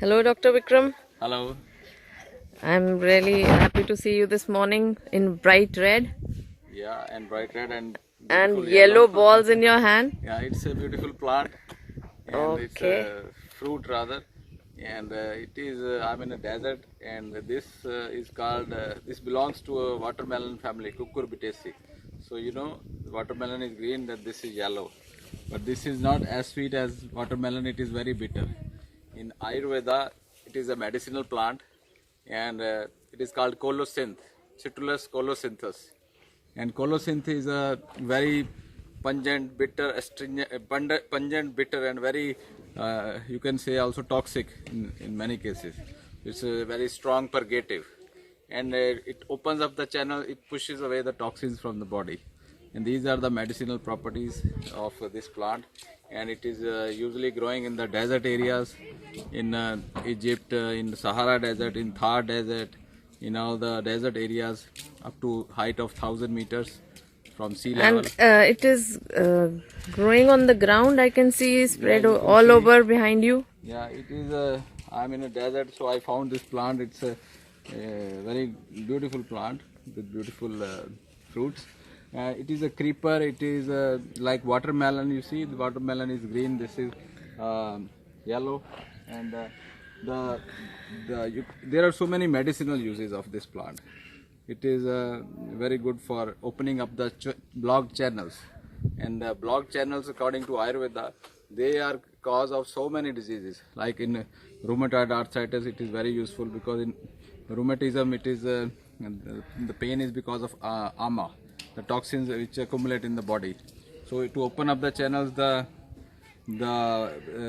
Hello, Dr. Vikram. Hello. I'm really happy to see you this morning in bright red Yeah, and bright red and and beautiful yellow yellow. balls in your hand. Yeah, it's a beautiful plant, and it's Okay. a fruit rather, and it is. I'm in a desert, and this is called. This belongs to a watermelon family, Cucurbitaceae. So the watermelon is green, that this is yellow, but this is not as sweet as watermelon. It is very bitter. In Ayurveda, it is a medicinal plant, and it is called colocynth, Citrullus colocynthus. And colocynth is a very pungent, bitter, astringent, pungent, bitter, and very, you can say, also toxic in many cases. It's a very strong purgative, and it opens up the channel. It pushes away the toxins from the body, and these are the medicinal properties of this plant. And it is usually growing in the desert areas, in Egypt, in the Sahara Desert, in Thar Desert, in all the desert areas up to height of 1,000 meters from sea level. And it is growing on the ground. I can see Yeah, spread you can all see. over behind you. Yeah, it is a. I'm in a desert, so I found this plant. It's a very beautiful plant with beautiful fruits. It is a creeper. It is like watermelon. You see, the watermelon is green. This is yellow, and there are so many medicinal uses of this plant. It is very good for opening up the blocked channels, and blocked channels, according to Ayurveda, they are cause of so many diseases. Like in rheumatoid arthritis, it is very useful because in rheumatism, it is the pain is because of ama, the toxins which accumulate in the body. So to open up the channels, the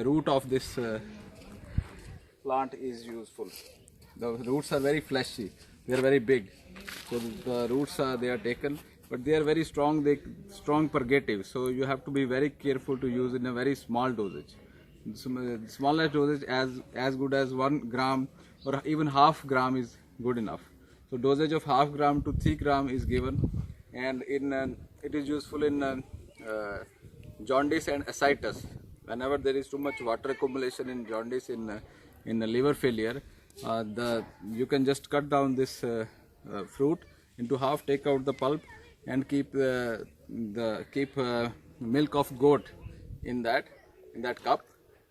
root of this plant is useful. The roots are very fleshy. They are very big. So the roots are taken, but they are very strong. They strong purgative. So you have to be very careful to use in a very small dosage. Smallest dosage as good as 1 gram or even half gram is good enough. So dosage of half gram to 3 gram is given, and it is useful in jaundice and ascites. Whenever there is too much water accumulation in jaundice, in liver failure, you can just cut down this fruit into half, take out the pulp, and keep milk of goat in that cup,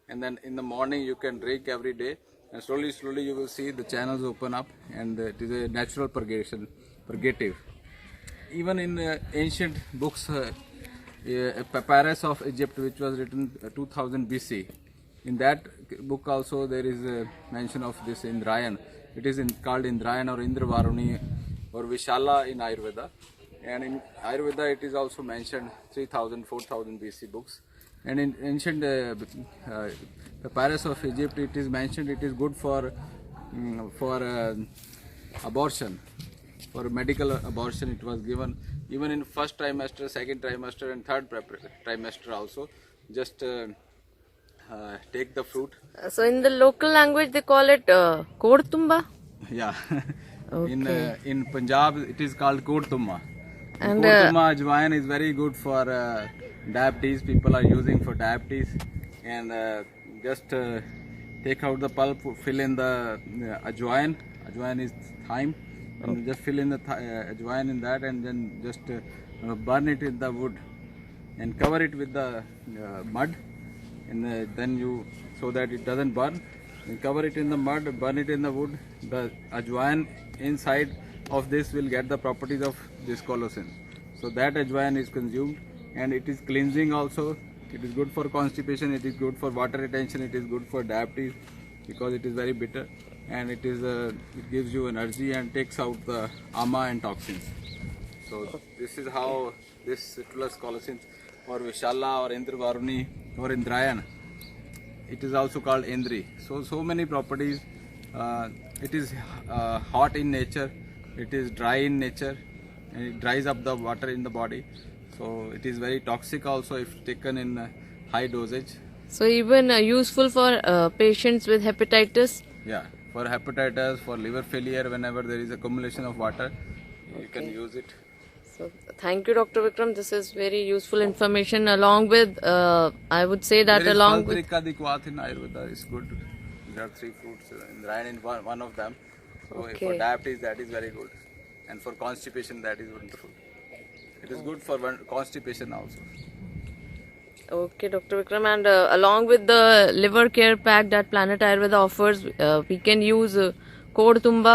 and then in the morning you can drink every day, and slowly you will see the channels open up, and it is a natural purgative. Even in ancient books, Papyrus of Egypt, which was written 2000 BC, in that book also there is a mention of this Indrayan. It is called Indrayan or Indravaruni or Vishala in Ayurveda. And in Ayurveda it is also mentioned 3000, 4000 BC books. And in ancient Papyrus of Egypt, it is mentioned it is good for abortion. For medical abortion, it was given even in first trimester, second trimester, and third trimester also. Just take the fruit. So in the local language, they call it Kodtumba. Yeah. Okay. In Punjab, it is called Kodtumma. And Kodtumma ajwain is very good for diabetes. People are using for diabetes, and just take out the pulp, fill in the ajwain. Ajwain is thyme. And just fill in the ajwain in that, and then just burn it in the wood and cover it with the mud, and then so that it doesn't burn, and cover it in the mud, burn it in the wood. The ajwain inside of this will get the properties of this colocynth. So that ajwain is consumed, and it is cleansing also. It is good for constipation, it is good for water retention, it is good for diabetes because it is very bitter, and it gives you energy and takes out the ama and toxins. So this is how this Citrullus colocynth or Vishala or Indravaruni or Indrayan, it is also called Indri. So many properties. It is hot in nature, it is dry in nature, and it dries up the water in the body. So it is very toxic also if taken in high dosage. so even useful for patients with hepatitis. Yeah, for hepatitis, for liver failure, whenever there is accumulation of water, you can use it. So thank you, Dr. Vikram. This is very useful information. Along with, I would say that There is along with. Phaltrika Dikwath in Ayurveda is good. There are 3 fruits in one of them. So for Okay. diabetes, that is very good, and for constipation, that is wonderful. It is good for constipation also. Okay, Dr. Vikram, and along with the liver care pack that Planet Ayurveda offers, we can use code Tumba.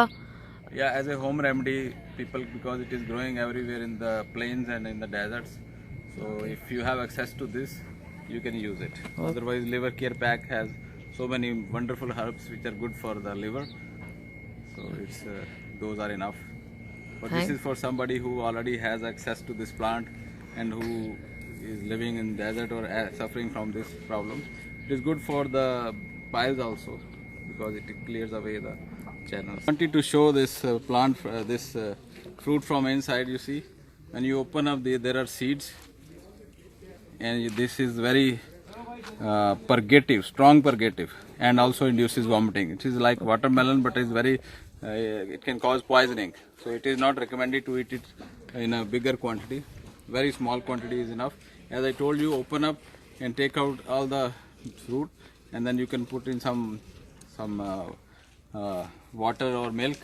Yeah, as a home remedy, people, because it is growing everywhere in the plains and in the deserts. So if you have access to this, you can use it. Otherwise, liver care pack has so many wonderful herbs which are good for the liver. So it's those are enough. But this is for somebody who already has access to this plant and who is living in desert or suffering from this problem. It is good for the piles also because it clears away the channels. I wanted to show this plant, this fruit from inside. You see, when you open up, there are seeds, and this is very purgative, strong purgative, and also induces vomiting. It is like watermelon, but is very it can cause poisoning. So it is not recommended to eat it in a bigger quantity. Very small quantity is enough. As I told you, open up and take out all the fruit, and then you can put in some water or milk.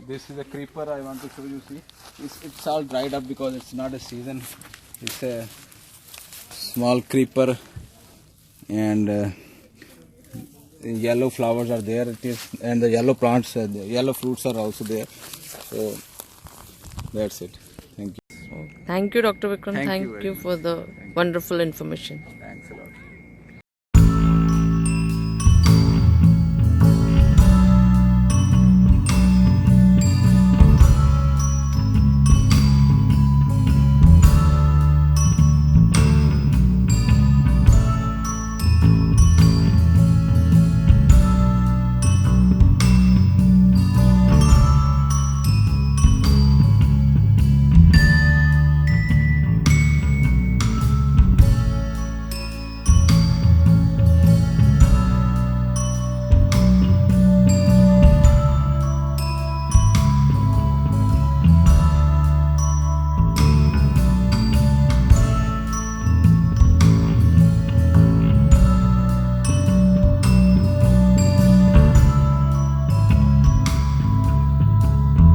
This is a creeper I want to show you. See, it's all dried up because it's not a season. It's a small creeper, and yellow flowers are there. It is, and the yellow plants, the yellow fruits are also there. So that's it. Thank you. Thank you, Dr. Vikram. Thank you Thank very you for the wonderful information.